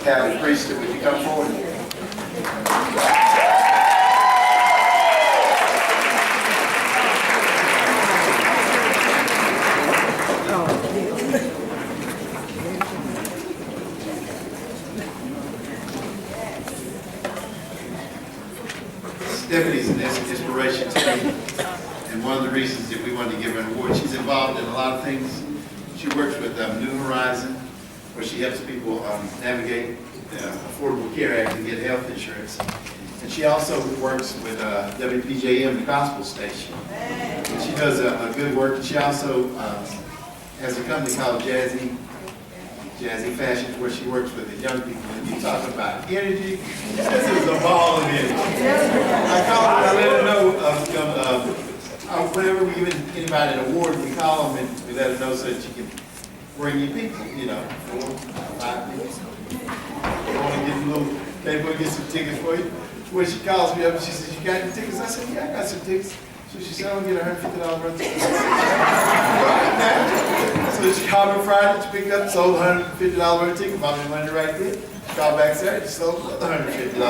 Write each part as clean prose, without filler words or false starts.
Callie Priester, would you come forward? Stephanie's an inspiration to me, and one of the reasons that we wanted to give her an award, she's involved in a lot of things. She works with New Horizon, where she helps people navigate the Affordable Care Act and get health insurance. And she also works with WPJM, the gospel station. And she does a good work. She also has a company called Jazzy Fashion, where she works with the young people. And you talking about energy? This is a ball of energy. I call her, I let her know whenever we give anybody an award, we call them and we let her know so that you can bring your people, 4, 5 people. I want to get a little, can we get some tickets for you? When she calls me up, she says, "You got any tickets?" I said, "Yeah, I got some tickets." So she said, "I'll get $150 run ticket." Right now. So she called me Friday, she picked up, sold $150 worth of ticket, bought me money right there. She called back Saturday, she sold another $150.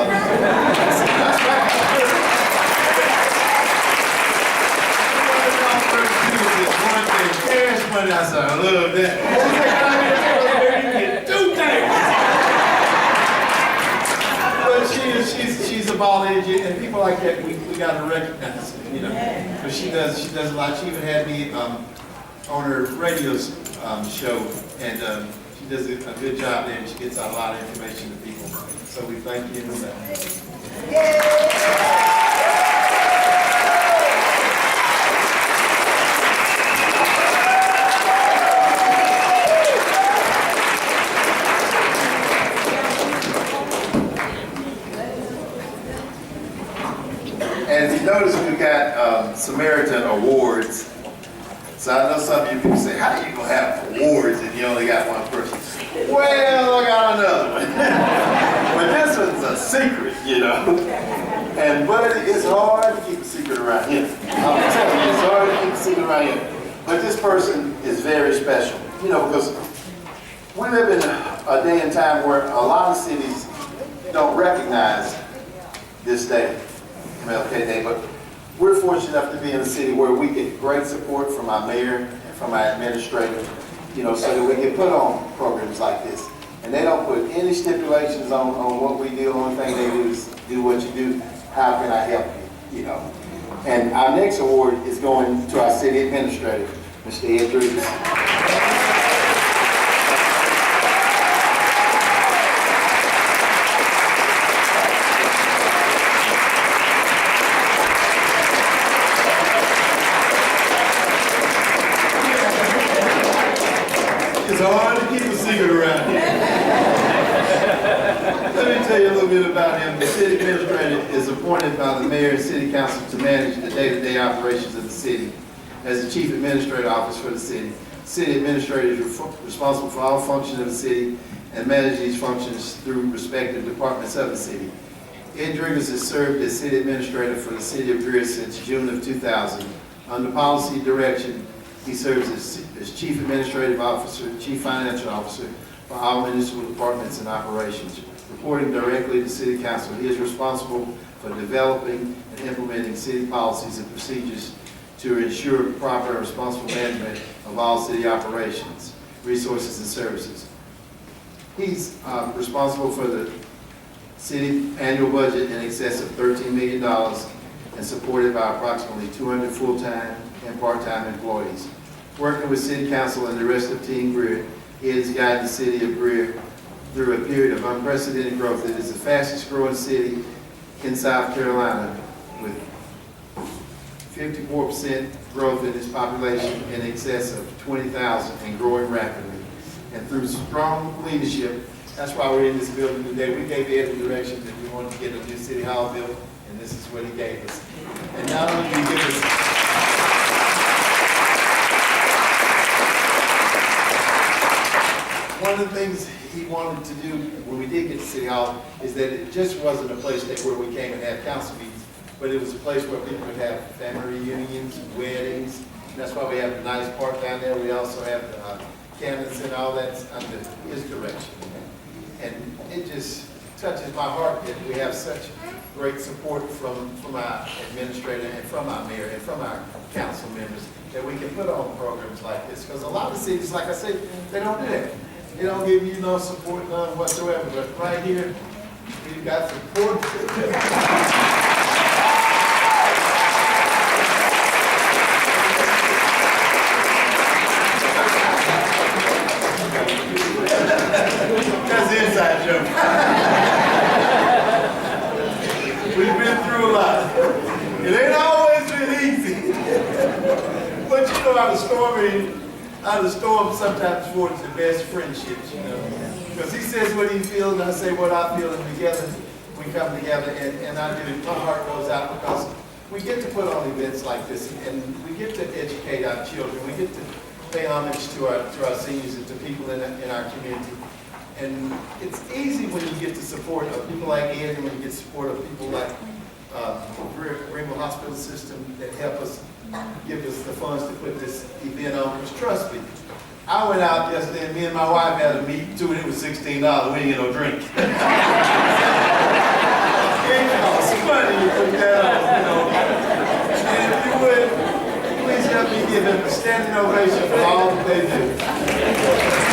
Cash money, I said, I love that. You get 2 things. But she's a ball energy, and people like that, we got to recognize it, But she does a lot. She even had me on her radio show, and she does a good job there, and she gets out a lot of information to people. So we thank you for that. As you notice, we've got Samaritan Awards. So I know some of you people say, how are you going to have awards if you only got one person? Well, I got another one. But this one's a secret, And buddy, it's hard to keep a secret around here. I'm telling you, it's hard to keep a secret around here. But this person is very special, because we live in a day and time where a lot of cities don't recognize this day, MLK Day, but we're fortunate enough to be in a city where we get great support from our mayor and from our administrator, so that we can put on programs like this. And they don't put any stipulations on what we do. The only thing they do is do what you do. How can I help you, And our next award is going to our city administrator, Mr. Ed Driggs. It's hard to keep a secret around here. Let me tell you a little bit about him. The city administrator is appointed by the mayor and city council to manage the day-to-day operations of the city. As the chief administrative officer for the city administrator is responsible for all functions of the city and manages these functions through respective departments of the city. Ed Driggs has served as city administrator for the city of Greer since June of 2000. Under policy direction, he serves as Chief Administrative Officer, Chief Financial Officer for all municipal departments and operations. Reporting directly to City Council, he is responsible for developing and implementing city policies and procedures to ensure proper and responsible management of all city operations, resources, and services. He's responsible for the city annual budget in excess of $13 million and supported by approximately 200 full-time and part-time employees. Working with City Council and the rest of Team Greer, it has guided the city of Greer through a period of unprecedented growth. It is the fastest growing city in South Carolina, with 54% growth in its population in excess of 20,000 and growing rapidly. And through strong leadership, that's why we're in this building today. We gave Ed the direction that we wanted to get a new city hall built, and this is what he gave us. And not only did he give us one of the things he wanted to do when we did get to City Hall is that it just wasn't a place where we came and had council meetings, but it was a place where people would have family reunions, weddings. And that's why we have a nice park down there. We also have the cannons and all that's under his direction. And it just touches my heart that we have such great support from our administrator and from our mayor and from our council members that we can put on programs like this. Because a lot of cities, like I said, they don't do that. They don't give you no support, none whatsoever. But right here, we've got support. That's the inside joke. We've been through a lot. It ain't always been easy. But you know, out of the storm sometimes forges the best friendships, you know. Because he says what he feels and I say what I feel, and together we come together, and I do. My heart goes out because we get to put on events like this, and we get to educate our children. We get to pay homage to our seniors and to people in our community. And it's easy when you get the support of people like Ed, and when you get support of people like Greenville Hospital System that help us, give us the funds to put this event on. Because trust me, I went out yesterday and me and my wife had a meeting too, and it was $16. We didn't get no drink. It costs money to put that on, you know. And if you would, please help me give them a standing ovation for all that they do.